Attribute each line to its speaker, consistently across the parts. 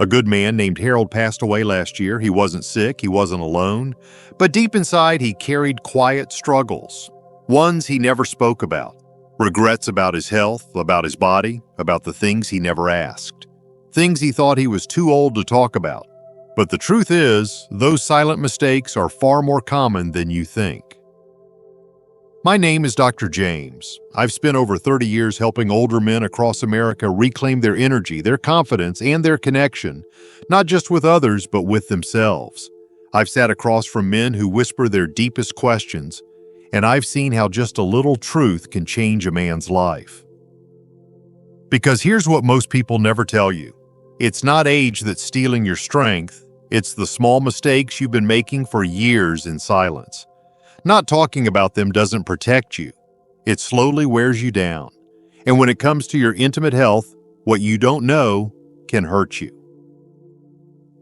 Speaker 1: A good man named Harold passed away last year. He wasn't sick, he wasn't alone, but deep inside he carried quiet struggles, ones he never spoke about, regrets about his health, about his body, about the things he never asked, things he thought he was too old to talk about. But the truth is, those silent mistakes are far more common than you think. My name is Dr. James. I've spent over 30 years helping older men across America reclaim their energy, their confidence, and their connection, not just with others, but with themselves. I've sat across from men who whisper their deepest questions, and I've seen how just a little truth can change a man's life. Because here's what most people never tell you. It's not age that's stealing your strength, it's the small mistakes you've been making for years in silence. Not talking about them doesn't protect you. It slowly wears you down. And when it comes to your intimate health, what you don't know can hurt you.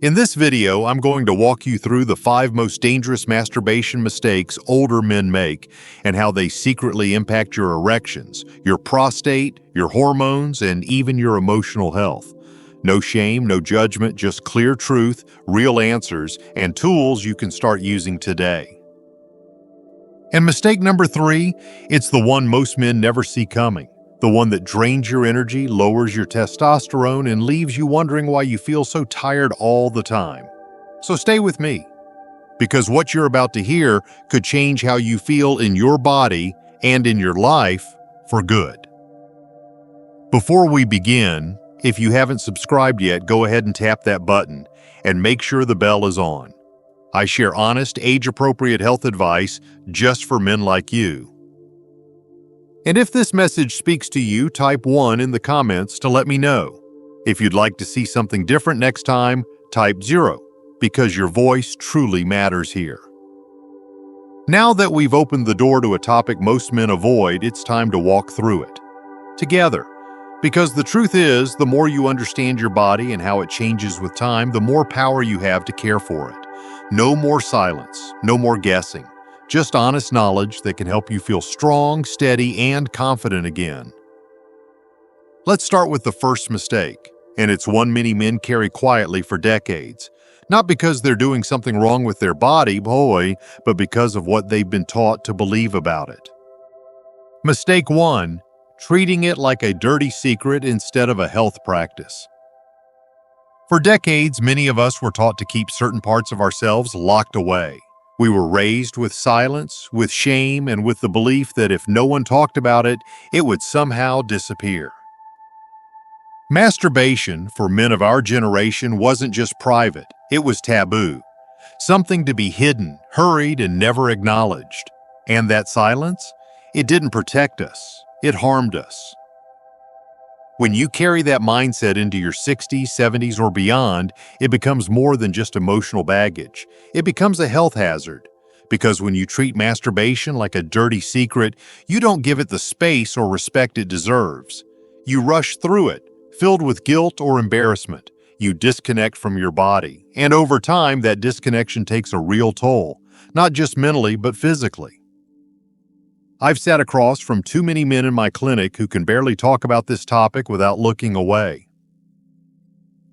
Speaker 1: In this video, I'm going to walk you through the 5 most dangerous masturbation mistakes older men make and how they secretly impact your erections, your prostate, your hormones, and even your emotional health. No shame, no judgment, just clear truth, real answers, and tools you can start using today. And mistake number 3, it's the one most men never see coming. The one that drains your energy, lowers your testosterone, and leaves you wondering why you feel so tired all the time. So stay with me, because what you're about to hear could change how you feel in your body and in your life for good. Before we begin, if you haven't subscribed yet, go ahead and tap that button and make sure the bell is on. I share honest, age-appropriate health advice just for men like you. And if this message speaks to you, type 1 in the comments to let me know. If you'd like to see something different next time, type 0, because your voice truly matters here. Now that we've opened the door to a topic most men avoid, it's time to walk through it together. Because the truth is, the more you understand your body and how it changes with time, the more power you have to care for it. No more silence, no more guessing, just honest knowledge that can help you feel strong, steady, and confident again. Let's start with the first mistake, and it's one many men carry quietly for decades. Not because they're doing something wrong with their body, but because of what they've been taught to believe about it. Mistake 1, treating it like a dirty secret instead of a health practice. For decades, many of us were taught to keep certain parts of ourselves locked away. We were raised with silence, with shame, and with the belief that if no one talked about it, it would somehow disappear. Masturbation, for men of our generation, wasn't just private, it was taboo. Something to be hidden, hurried, and never acknowledged. And that silence? It didn't protect us, it harmed us. When you carry that mindset into your 60s, 70s, or beyond, it becomes more than just emotional baggage. It becomes a health hazard. Because when you treat masturbation like a dirty secret, you don't give it the space or respect it deserves. You rush through it, filled with guilt or embarrassment. You disconnect from your body. And over time, that disconnection takes a real toll, not just mentally, but physically. I've sat across from too many men in my clinic who can barely talk about this topic without looking away.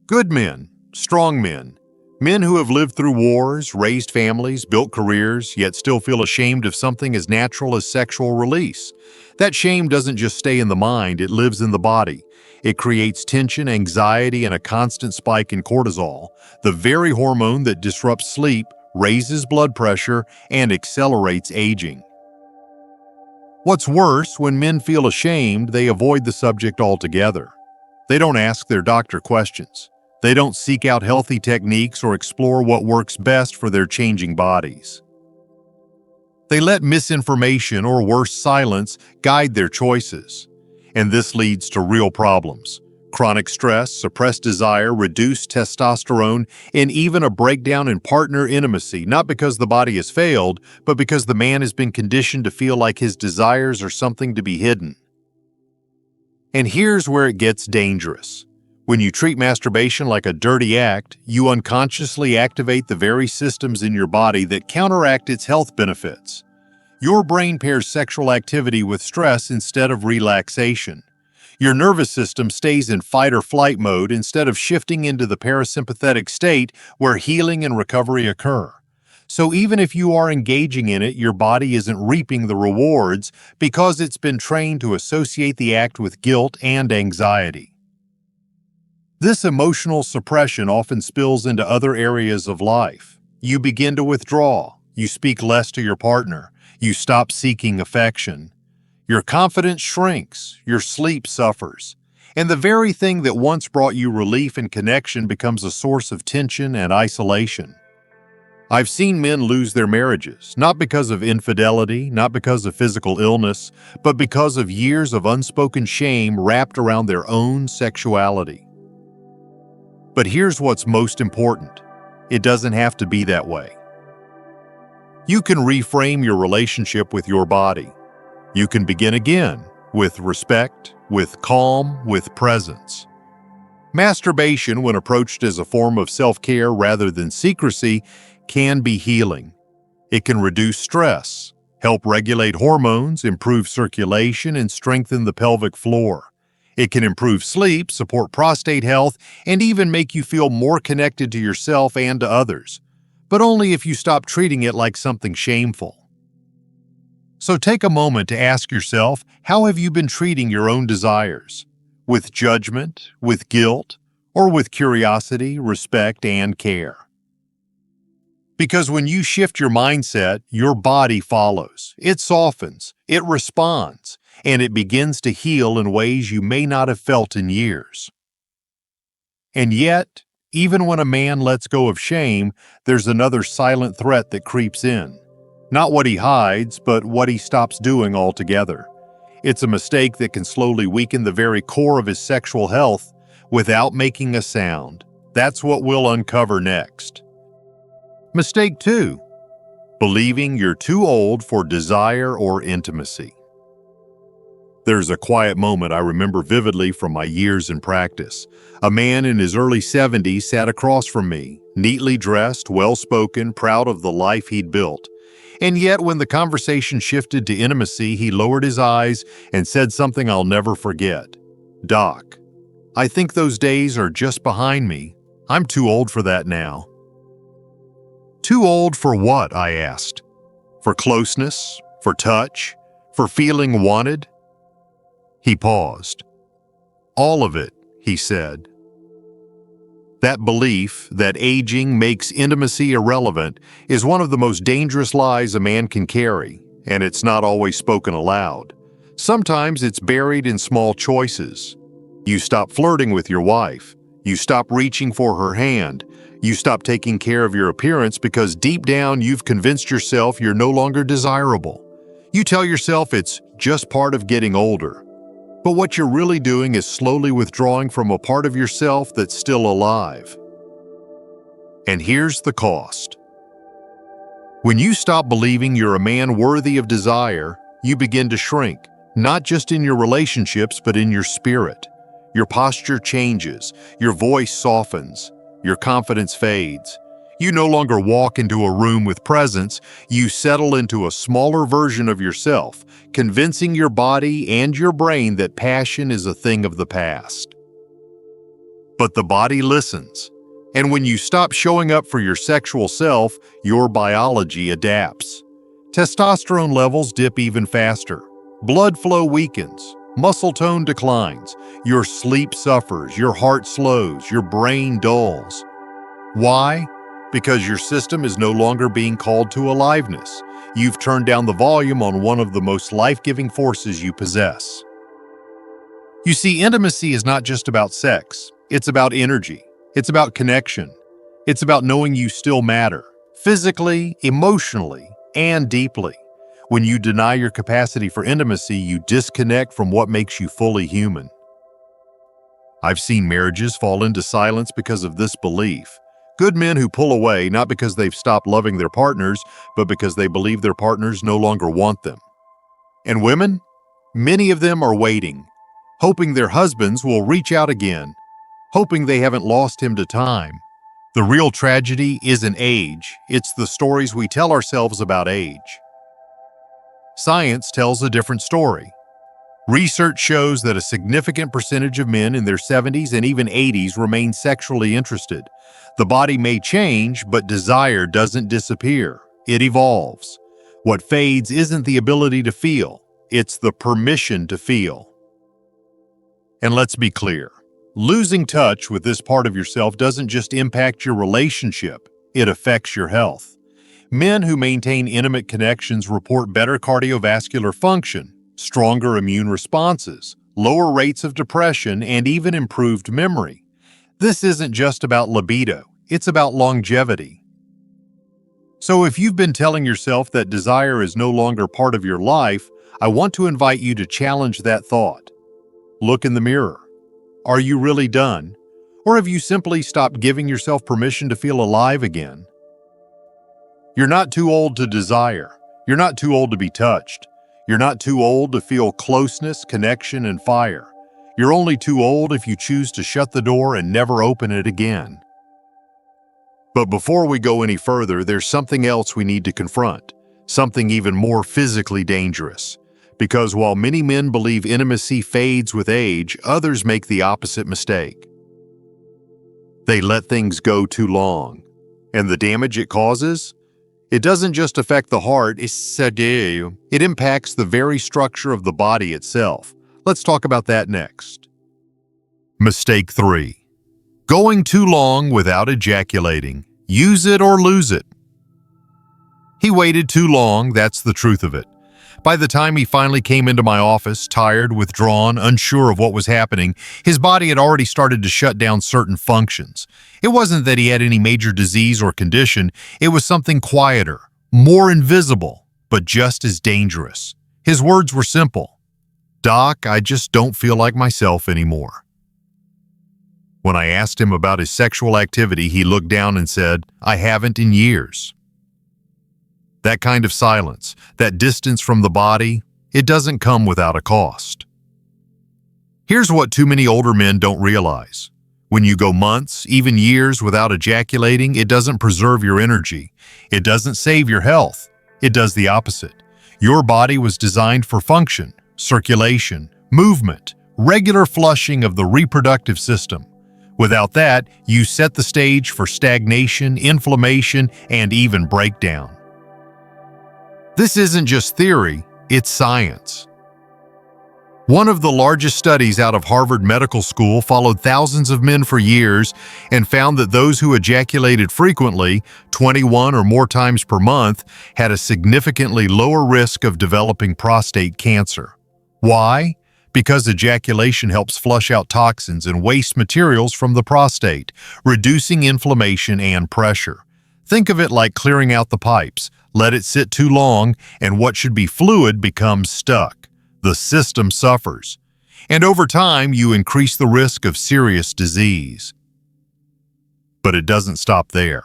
Speaker 1: Good men, strong men, men who have lived through wars, raised families, built careers, yet still feel ashamed of something as natural as sexual release. That shame doesn't just stay in the mind, it lives in the body. It creates tension, anxiety, and a constant spike in cortisol, the very hormone that disrupts sleep, raises blood pressure, and accelerates aging. What's worse, when men feel ashamed, they avoid the subject altogether. They don't ask their doctor questions. They don't seek out healthy techniques or explore what works best for their changing bodies. They let misinformation, or worse, silence, guide their choices. And this leads to real problems. Chronic stress, suppressed desire, reduced testosterone, and even a breakdown in partner intimacy, not because the body has failed, but because the man has been conditioned to feel like his desires are something to be hidden. And here's where it gets dangerous. When you treat masturbation like a dirty act, you unconsciously activate the very systems in your body that counteract its health benefits. Your brain pairs sexual activity with stress instead of relaxation. Your nervous system stays in fight or flight mode instead of shifting into the parasympathetic state where healing and recovery occur. So even if you are engaging in it, your body isn't reaping the rewards because it's been trained to associate the act with guilt and anxiety. This emotional suppression often spills into other areas of life. You begin to withdraw. You speak less to your partner. You stop seeking affection. Your confidence shrinks. Your sleep suffers. And the very thing that once brought you relief and connection becomes a source of tension and isolation. I've seen men lose their marriages, not because of infidelity, not because of physical illness, but because of years of unspoken shame wrapped around their own sexuality. But here's what's most important. It doesn't have to be that way. You can reframe your relationship with your body. You can begin again with respect, with calm, with presence. Masturbation, when approached as a form of self-care rather than secrecy, can be healing. It can reduce stress, help regulate hormones, improve circulation, and strengthen the pelvic floor. It can improve sleep, support prostate health, and even make you feel more connected to yourself and to others, but only if you stop treating it like something shameful. So take a moment to ask yourself, how have you been treating your own desires? With judgment, with guilt, or with curiosity, respect, and care? Because when you shift your mindset, your body follows. It softens, it responds, and it begins to heal in ways you may not have felt in years. And yet, even when a man lets go of shame, there's another silent threat that creeps in. Not what he hides, but what he stops doing altogether. It's a mistake that can slowly weaken the very core of his sexual health without making a sound. That's what we'll uncover next. Mistake 2. Believing you're too old for desire or intimacy. There's a quiet moment I remember vividly from my years in practice. A man in his early 70s sat across from me, neatly dressed, well-spoken, proud of the life he'd built. And yet, when the conversation shifted to intimacy, he lowered his eyes and said something I'll never forget. "Doc, I think those days are just behind me. I'm too old for that now." Too old for what? I asked. For closeness? For touch? For feeling wanted? He paused. All of it, he said. That belief that aging makes intimacy irrelevant is one of the most dangerous lies a man can carry, and it's not always spoken aloud. Sometimes it's buried in small choices. You stop flirting with your wife. You stop reaching for her hand. You stop taking care of your appearance because deep down you've convinced yourself you're no longer desirable. You tell yourself it's just part of getting older. But what you're really doing is slowly withdrawing from a part of yourself that's still alive. And here's the cost. When you stop believing you're a man worthy of desire, you begin to shrink, not just in your relationships, but in your spirit. Your posture changes, your voice softens, your confidence fades. You no longer walk into a room with presence, you settle into a smaller version of yourself, convincing your body and your brain that passion is a thing of the past. But the body listens, and when you stop showing up for your sexual self, your biology adapts. Testosterone levels dip even faster, blood flow weakens, muscle tone declines, your sleep suffers, your heart slows, your brain dulls. Why? Because your system is no longer being called to aliveness. You've turned down the volume on one of the most life-giving forces you possess. You see, intimacy is not just about sex. It's about energy. It's about connection. It's about knowing you still matter, physically, emotionally, and deeply. When you deny your capacity for intimacy, you disconnect from what makes you fully human. I've seen marriages fall into silence because of this belief. Good men who pull away not because they've stopped loving their partners, but because they believe their partners no longer want them. And women? Many of them are waiting, hoping their husbands will reach out again, hoping they haven't lost him to time. The real tragedy isn't age, it's the stories we tell ourselves about age. Science tells a different story. Research shows that a significant percentage of men in their 70s and even 80s remain sexually interested. The body may change, but desire doesn't disappear. It evolves. What fades isn't the ability to feel, it's the permission to feel. And let's be clear, losing touch with this part of yourself doesn't just impact your relationship, it affects your health. Men who maintain intimate connections report better cardiovascular function, stronger immune responses, lower rates of depression, and even improved memory. This isn't just about libido, it's about longevity. So if you've been telling yourself that desire is no longer part of your life, I want to invite you to challenge that thought. Look in the mirror. Are you really done? Or have you simply stopped giving yourself permission to feel alive again? You're not too old to desire. You're not too old to be touched. You're not too old to feel closeness, connection, and fire. You're only too old if you choose to shut the door and never open it again. But before we go any further, there's something else we need to confront, something even more physically dangerous. Because while many men believe intimacy fades with age, others make the opposite mistake. They let things go too long. And the damage it causes? It doesn't just affect the heart, it impacts the very structure of the body itself. Let's talk about that next. Mistake 3. Going too long without ejaculating. Use it or lose it. He waited too long, that's the truth of it. By the time he finally came into my office, tired, withdrawn, unsure of what was happening, his body had already started to shut down certain functions. It wasn't that he had any major disease or condition, it was something quieter, more invisible, but just as dangerous. His words were simple. "Doc, I just don't feel like myself anymore." When I asked him about his sexual activity, he looked down and said, "I haven't in years." That kind of silence, that distance from the body, it doesn't come without a cost. Here's what too many older men don't realize. When you go months, even years without ejaculating, it doesn't preserve your energy. It doesn't save your health. It does the opposite. Your body was designed for function, circulation, movement, regular flushing of the reproductive system. Without that, you set the stage for stagnation, inflammation, and even breakdown. This isn't just theory, it's science. One of the largest studies out of Harvard Medical School followed thousands of men for years and found that those who ejaculated frequently, 21 or more times per month, had a significantly lower risk of developing prostate cancer. Why? Because ejaculation helps flush out toxins and waste materials from the prostate, reducing inflammation and pressure. Think of it like clearing out the pipes. Let it sit too long, and what should be fluid becomes stuck. The system suffers. And over time, you increase the risk of serious disease. But it doesn't stop there.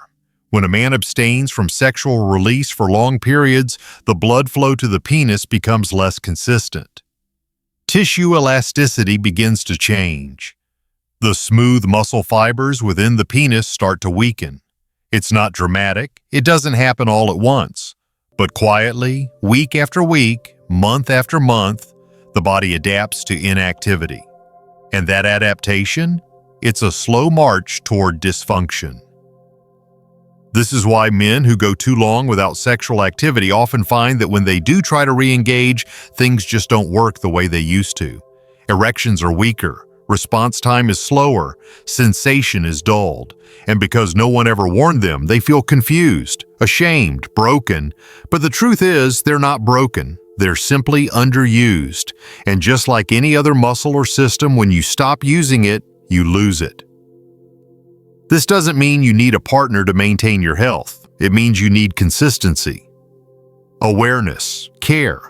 Speaker 1: When a man abstains from sexual release for long periods, the blood flow to the penis becomes less consistent. Tissue elasticity begins to change. The smooth muscle fibers within the penis start to weaken. It's not dramatic, it doesn't happen all at once. But quietly, week after week, month after month, the body adapts to inactivity. And that adaptation? It's a slow march toward dysfunction. This is why men who go too long without sexual activity often find that when they do try to re-engage, things just don't work the way they used to. Erections are weaker. Response time is slower, sensation is dulled, and because no one ever warned them, they feel confused, ashamed, broken. But the truth is, they're not broken, they're simply underused. And just like any other muscle or system, when you stop using it, you lose it. This doesn't mean you need a partner to maintain your health. It means you need consistency, awareness, care.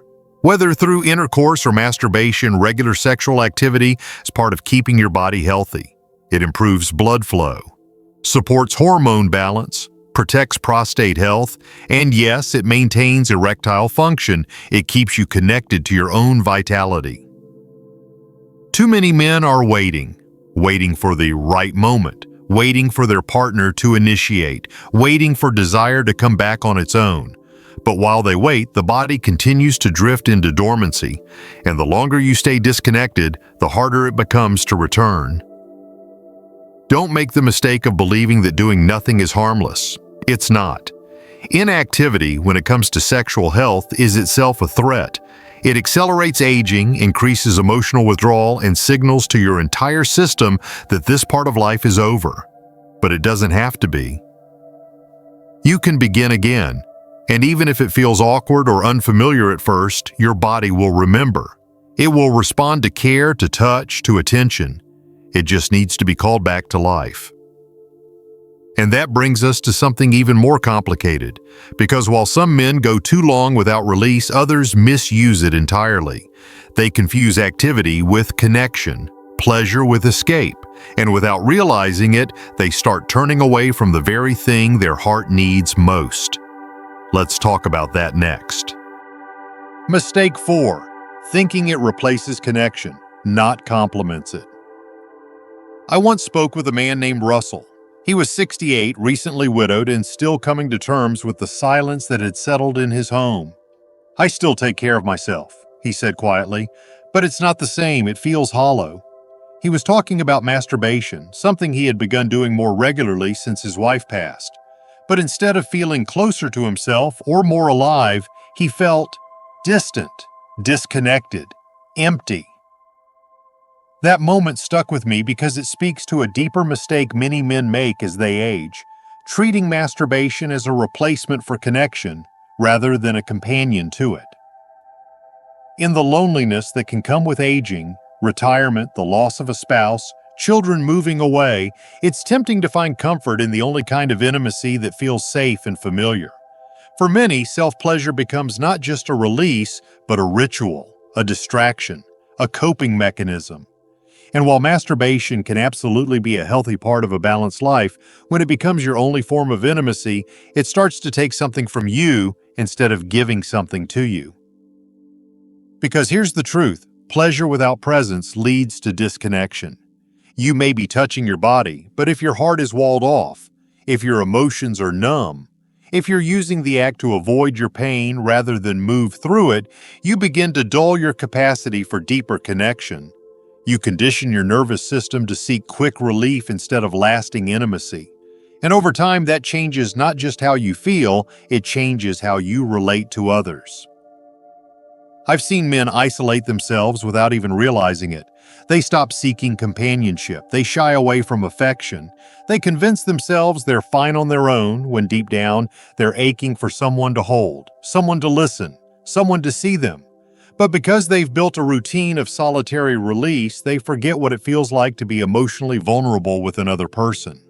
Speaker 1: Whether through intercourse or masturbation, regular sexual activity is part of keeping your body healthy. It improves blood flow, supports hormone balance, protects prostate health, and yes, it maintains erectile function. It keeps you connected to your own vitality. Too many men are waiting for the right moment, waiting for their partner to initiate, waiting for desire to come back on its own. But while they wait, the body continues to drift into dormancy, and the longer you stay disconnected, the harder it becomes to return. Don't make the mistake of believing that doing nothing is harmless. It's not. Inactivity, when it comes to sexual health, is itself a threat. It accelerates aging, increases emotional withdrawal, and signals to your entire system that this part of life is over. But it doesn't have to be. You can begin again, and even if it feels awkward or unfamiliar at first, your body will remember. It will respond to care, to touch, to attention. It just needs to be called back to life. And that brings us to something even more complicated, because while some men go too long without release, others misuse it entirely. They confuse activity with connection, pleasure with escape, and without realizing it, they start turning away from the very thing their heart needs most. Let's talk about that next. Mistake 4. Thinking it replaces connection, not complements it. I once spoke with a man named Russell. He was 68, recently widowed, and still coming to terms with the silence that had settled in his home. "I still take care of myself," he said quietly, "but it's not the same. It feels hollow." He was talking about masturbation, something he had begun doing more regularly since his wife passed. But instead of feeling closer to himself or more alive, he felt distant, disconnected, empty. That moment stuck with me because it speaks to a deeper mistake many men make as they age, treating masturbation as a replacement for connection rather than a companion to it. In the loneliness that can come with aging, retirement, the loss of a spouse, children moving away, it's tempting to find comfort in the only kind of intimacy that feels safe and familiar. For many, self-pleasure becomes not just a release, but a ritual, a distraction, a coping mechanism. And while masturbation can absolutely be a healthy part of a balanced life, when it becomes your only form of intimacy, it starts to take something from you instead of giving something to you. Because here's the truth, pleasure without presence leads to disconnection. You may be touching your body, but if your heart is walled off, if your emotions are numb, if you're using the act to avoid your pain rather than move through it, you begin to dull your capacity for deeper connection. You condition your nervous system to seek quick relief instead of lasting intimacy. And over time, that changes not just how you feel, it changes how you relate to others. I've seen men isolate themselves without even realizing it. They stop seeking companionship. They shy away from affection. They convince themselves they're fine on their own when deep down, they're aching for someone to hold, someone to listen, someone to see them. But because they've built a routine of solitary release, they forget what it feels like to be emotionally vulnerable with another person.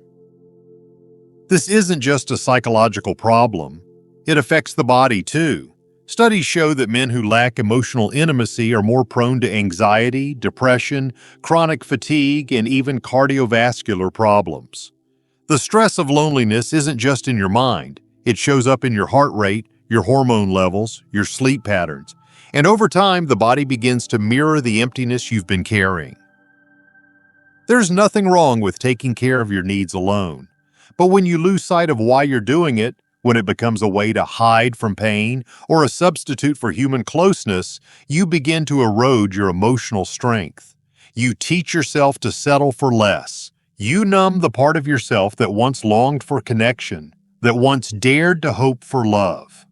Speaker 1: This isn't just a psychological problem. It affects the body too. Studies show that men who lack emotional intimacy are more prone to anxiety, depression, chronic fatigue, and even cardiovascular problems. The stress of loneliness isn't just in your mind. It shows up in your heart rate, your hormone levels, your sleep patterns. And over time, the body begins to mirror the emptiness you've been carrying. There's nothing wrong with taking care of your needs alone. But when you lose sight of why you're doing it, when it becomes a way to hide from pain or a substitute for human closeness, you begin to erode your emotional strength. You teach yourself to settle for less. You numb the part of yourself that once longed for connection, that once dared to hope for love.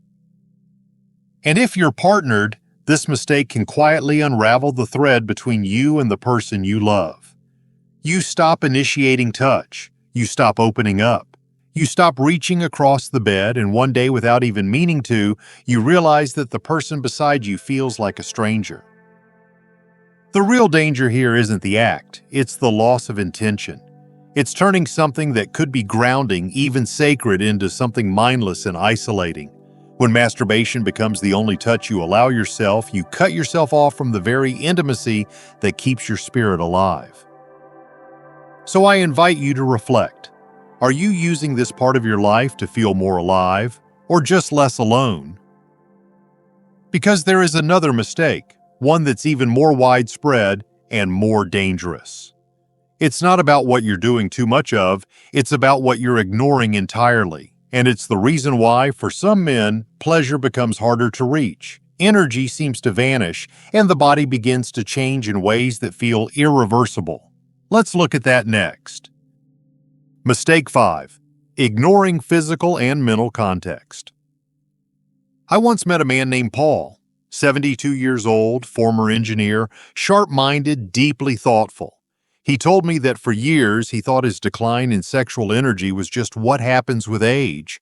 Speaker 1: And if you're partnered, this mistake can quietly unravel the thread between you and the person you love. You stop initiating touch. You stop opening up. You stop reaching across the bed, and one day, without even meaning to, you realize that the person beside you feels like a stranger. The real danger here isn't the act, it's the loss of intention. It's turning something that could be grounding, even sacred, into something mindless and isolating. When masturbation becomes the only touch you allow yourself, you cut yourself off from the very intimacy that keeps your spirit alive. So I invite you to reflect. Are you using this part of your life to feel more alive, or just less alone? Because there is another mistake, one that's even more widespread and more dangerous. It's not about what you're doing too much of, it's about what you're ignoring entirely. And it's the reason why, for some men, pleasure becomes harder to reach. Energy seems to vanish, and the body begins to change in ways that feel irreversible. Let's look at that next. Mistake 5. Ignoring physical and mental context. I once met a man named Paul, 72 years old, former engineer, sharp-minded, deeply thoughtful. He told me that for years he thought his decline in sexual energy was just what happens with age.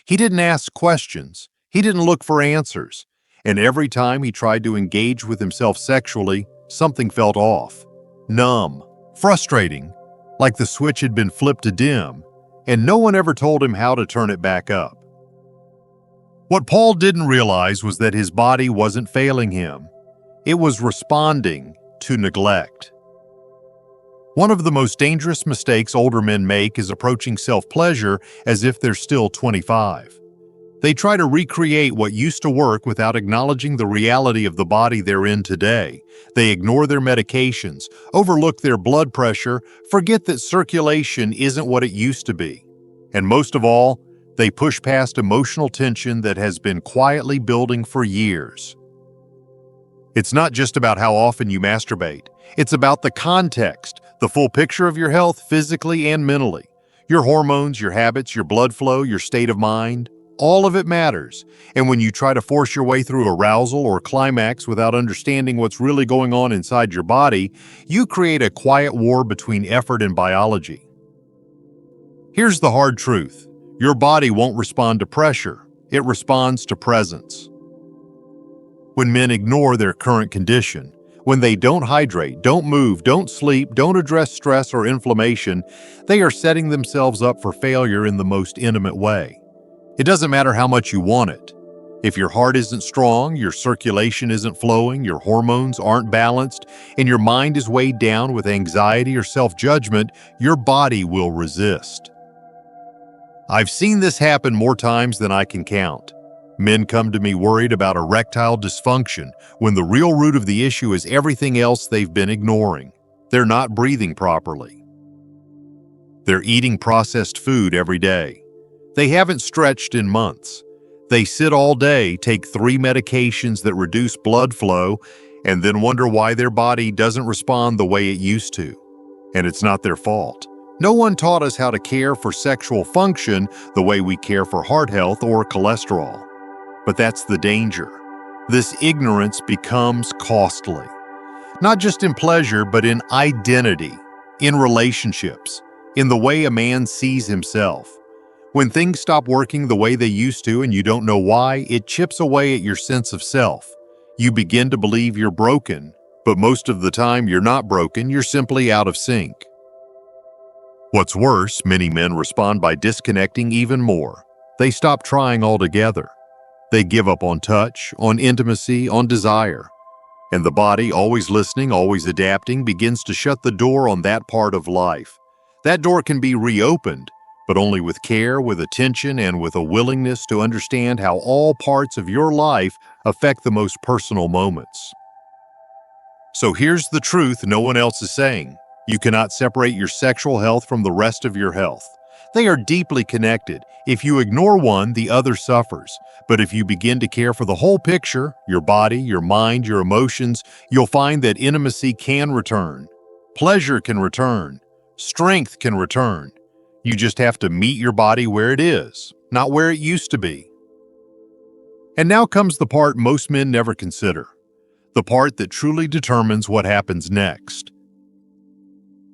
Speaker 1: He didn't ask questions. He didn't look for answers. And every time he tried to engage with himself sexually, something felt off. Numb, frustrating, like the switch had been flipped to dim, and no one ever told him how to turn it back up. What Paul didn't realize was that his body wasn't failing him. It was responding to neglect. One of the most dangerous mistakes older men make is approaching self-pleasure as if they're still 25. They try to recreate what used to work without acknowledging the reality of the body they're in today. They ignore their medications, overlook their blood pressure, forget that circulation isn't what it used to be. And most of all, they push past emotional tension that has been quietly building for years. It's not just about how often you masturbate. It's about the context, the full picture of your health physically and mentally. Your hormones, your habits, your blood flow, your state of mind. All of it matters, and when you try to force your way through arousal or climax without understanding what's really going on inside your body, you create a quiet war between effort and biology. Here's the hard truth. Your body won't respond to pressure. It responds to presence. When men ignore their current condition, when they don't hydrate, don't move, don't sleep, don't address stress or inflammation, they are setting themselves up for failure in the most intimate way. It doesn't matter how much you want it. If your heart isn't strong, your circulation isn't flowing, your hormones aren't balanced, and your mind is weighed down with anxiety or self-judgment, your body will resist. I've seen this happen more times than I can count. Men come to me worried about erectile dysfunction when the real root of the issue is everything else they've been ignoring. They're not breathing properly. They're eating processed food every day. They haven't stretched in months. They sit all day, take 3 medications that reduce blood flow, and then wonder why their body doesn't respond the way it used to. And it's not their fault. No one taught us how to care for sexual function the way we care for heart health or cholesterol. But that's the danger. This ignorance becomes costly. Not just in pleasure, but in identity, in relationships, in the way a man sees himself. When things stop working the way they used to and you don't know why, it chips away at your sense of self. You begin to believe you're broken, but most of the time you're not broken, you're simply out of sync. What's worse, many men respond by disconnecting even more. They stop trying altogether. They give up on touch, on intimacy, on desire. And the body, always listening, always adapting, begins to shut the door on that part of life. That door can be reopened, but only with care, with attention, and with a willingness to understand how all parts of your life affect the most personal moments. So here's the truth no one else is saying. You cannot separate your sexual health from the rest of your health. They are deeply connected. If you ignore one, the other suffers. But if you begin to care for the whole picture, your body, your mind, your emotions, you'll find that intimacy can return. Pleasure can return. Strength can return. You just have to meet your body where it is, not where it used to be. And now comes the part most men never consider, the part that truly determines what happens next.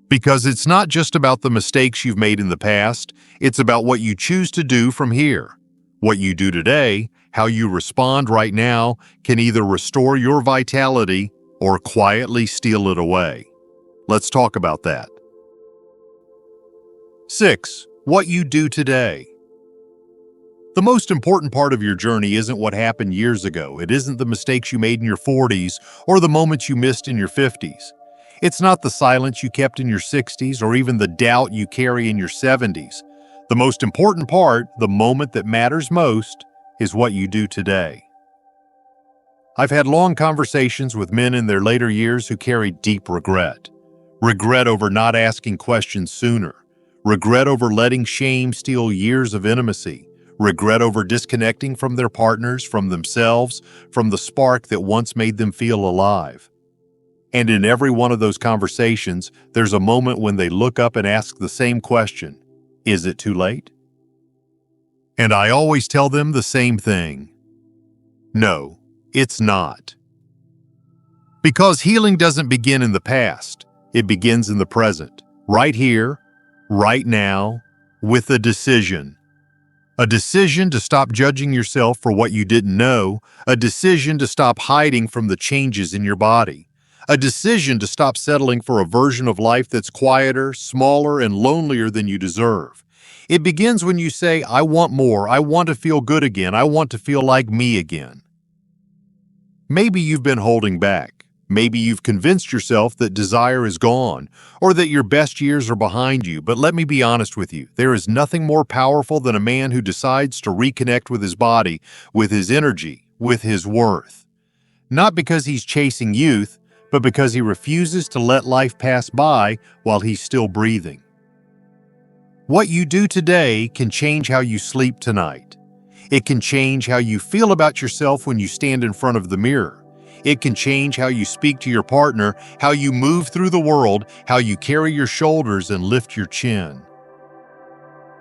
Speaker 1: Because it's not just about the mistakes you've made in the past, it's about what you choose to do from here. What you do today, how you respond right now, can either restore your vitality or quietly steal it away. Let's talk about that. 6. What you do today. The most important part of your journey isn't what happened years ago. It isn't the mistakes you made in your 40s or the moments you missed in your 50s. It's not the silence you kept in your 60s or even the doubt you carry in your 70s. The most important part, the moment that matters most, is what you do today. I've had long conversations with men in their later years who carry deep regret. Regret over not asking questions sooner. Regret over letting shame steal years of intimacy. regret over disconnecting from their partners, from themselves, from the spark that once made them feel alive. And in every one of those conversations, there's a moment when they look up and ask the same question: is it too late? And I always tell them the same thing: no, it's not. Because healing doesn't begin in the past, it begins in the present, right here, right now, with a decision. A decision to stop judging yourself for what you didn't know, a decision to stop hiding from the changes in your body, a decision to stop settling for a version of life that's quieter, smaller, and lonelier than you deserve. It begins when you say, I want more, I want to feel good again, I want to feel like me again. Maybe you've been holding back. Maybe you've convinced yourself that desire is gone, or that your best years are behind you, but let me be honest with you. There is nothing more powerful than a man who decides to reconnect with his body, with his energy, with his worth. Not because he's chasing youth, but because he refuses to let life pass by while he's still breathing. What you do today can change how you sleep tonight. It can change how you feel about yourself when you stand in front of the mirror. It can change how you speak to your partner, how you move through the world, how you carry your shoulders and lift your chin.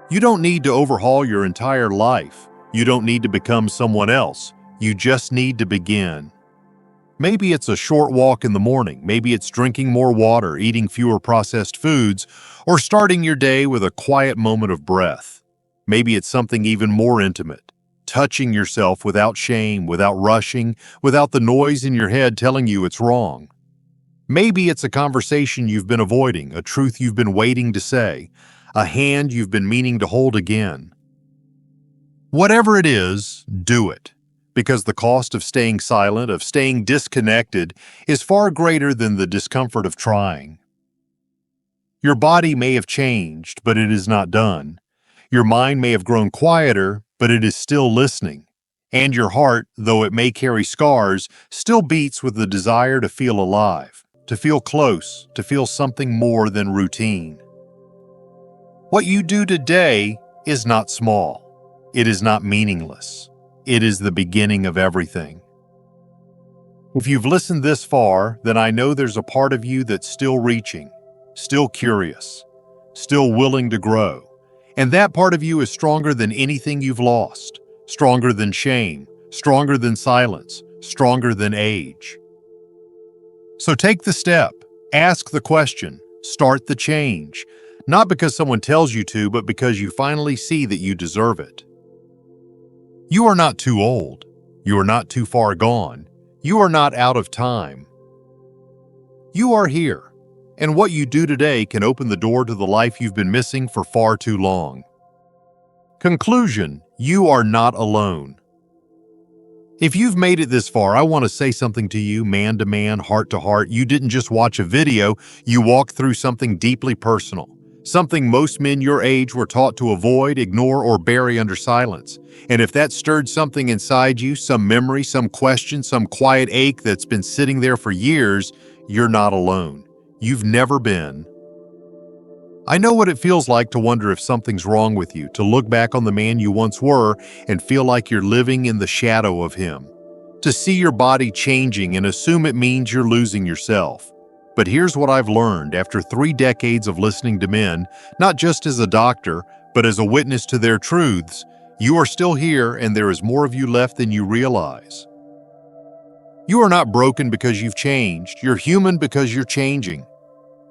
Speaker 1: You don't need to overhaul your entire life. You don't need to become someone else. You just need to begin. Maybe it's a short walk in the morning. Maybe it's drinking more water, eating fewer processed foods, or starting your day with a quiet moment of breath. Maybe it's something even more intimate. Touching yourself without shame, without rushing, without the noise in your head telling you it's wrong. Maybe it's a conversation you've been avoiding, a truth you've been waiting to say, a hand you've been meaning to hold again. Whatever it is, do it, because the cost of staying silent, of staying disconnected, is far greater than the discomfort of trying. Your body may have changed, but it is not done. Your mind may have grown quieter, but it is still listening. And your heart, though it may carry scars, still beats with the desire to feel alive, to feel close, to feel something more than routine. What you do today is not small. It is not meaningless. It is the beginning of everything. If you've listened this far, then I know there's a part of you that's still reaching, still curious, still willing to grow. And that part of you is stronger than anything you've lost, stronger than shame, stronger than silence, stronger than age. So take the step, ask the question, start the change, not because someone tells you to, but because you finally see that you deserve it. You are not too old. You are not too far gone. You are not out of time. You are here. And what you do today can open the door to the life you've been missing for far too long. Conclusion: you are not alone. If you've made it this far, I want to say something to you, man to man, heart to heart. You didn't just watch a video, you walked through something deeply personal. Something most men your age were taught to avoid, ignore, or bury under silence. And if that stirred something inside you, some memory, some question, some quiet ache that's been sitting there for years, you're not alone. You've never been. I know what it feels like to wonder if something's wrong with you, to look back on the man you once were and feel like you're living in the shadow of him, to see your body changing and assume it means you're losing yourself. But here's what I've learned after 3 decades of listening to men, not just as a doctor, but as a witness to their truths. You are still here, and there is more of you left than you realize. You are not broken because you've changed. You're human because you're changing.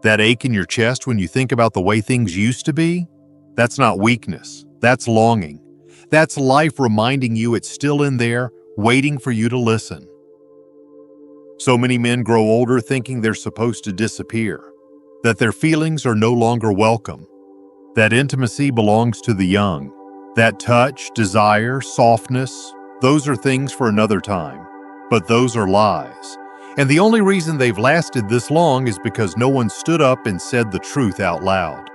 Speaker 1: That ache in your chest when you think about the way things used to be? That's not weakness. That's longing. That's life reminding you it's still in there, waiting for you to listen. So many men grow older thinking they're supposed to disappear, that their feelings are no longer welcome, that intimacy belongs to the young, that touch, desire, softness, those are things for another time. But those are lies. And the only reason they've lasted this long is because no one stood up and said the truth out loud.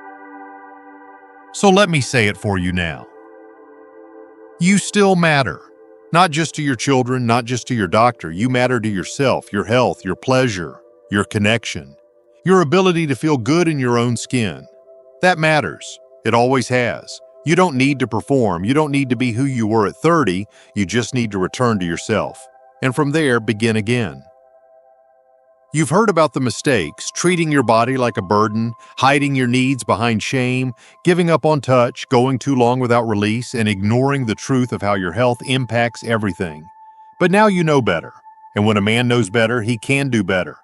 Speaker 1: So let me say it for you now. You still matter. Not just to your children, not just to your doctor. You matter to yourself, your health, your pleasure, your connection, your ability to feel good in your own skin. That matters. It always has. You don't need to perform. You don't need to be who you were at 30. You just need to return to yourself. And from there, begin again. You've heard about the mistakes, treating your body like a burden, hiding your needs behind shame, giving up on touch, going too long without release, and ignoring the truth of how your health impacts everything. But now you know better. And when a man knows better, he can do better.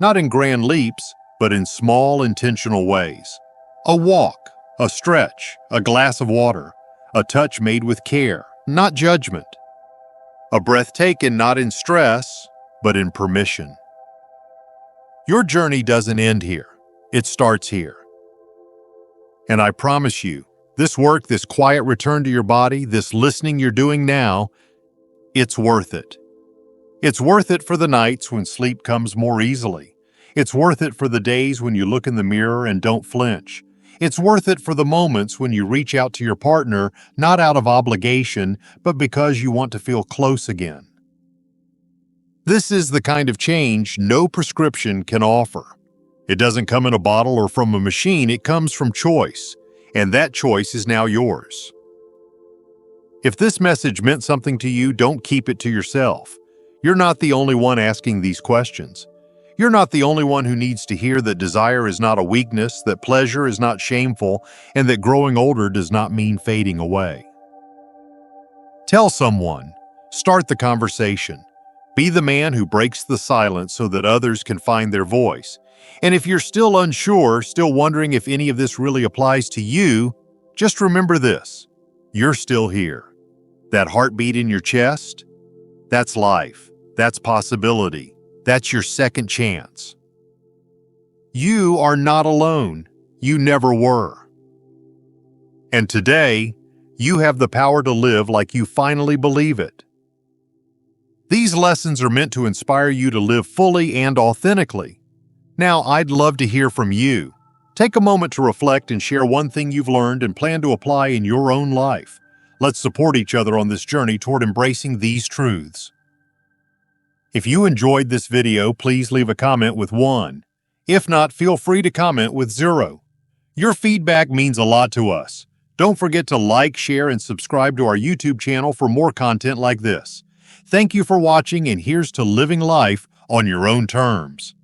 Speaker 1: Not in grand leaps, but in small, intentional ways. A walk, a stretch, a glass of water, a touch made with care, not judgment. A breath taken not in stress, but in permission. Your journey doesn't end here. It starts here. And I promise you, this work, this quiet return to your body, this listening you're doing now, it's worth it. It's worth it for the nights when sleep comes more easily. It's worth it for the days when you look in the mirror and don't flinch. It's worth it for the moments when you reach out to your partner, not out of obligation, but because you want to feel close again. This is the kind of change no prescription can offer. It doesn't come in a bottle or from a machine, it comes from choice, and that choice is now yours. If this message meant something to you, don't keep it to yourself. You're not the only one asking these questions. You're not the only one who needs to hear that desire is not a weakness, that pleasure is not shameful, and that growing older does not mean fading away. Tell someone. Start the conversation. Be the man who breaks the silence so that others can find their voice. And if you're still unsure, still wondering if any of this really applies to you, just remember this. You're still here. That heartbeat in your chest, that's life. That's possibility. That's your second chance. You are not alone. You never were. And today, you have the power to live like you finally believe it. These lessons are meant to inspire you to live fully and authentically. Now, I'd love to hear from you. Take a moment to reflect and share one thing you've learned and plan to apply in your own life. Let's support each other on this journey toward embracing these truths. If you enjoyed this video, please leave a comment with 1. If not, feel free to comment with 0. Your feedback means a lot to us. Don't forget to like, share, and subscribe to our YouTube channel for more content like this. Thank you for watching, and here's to living life on your own terms.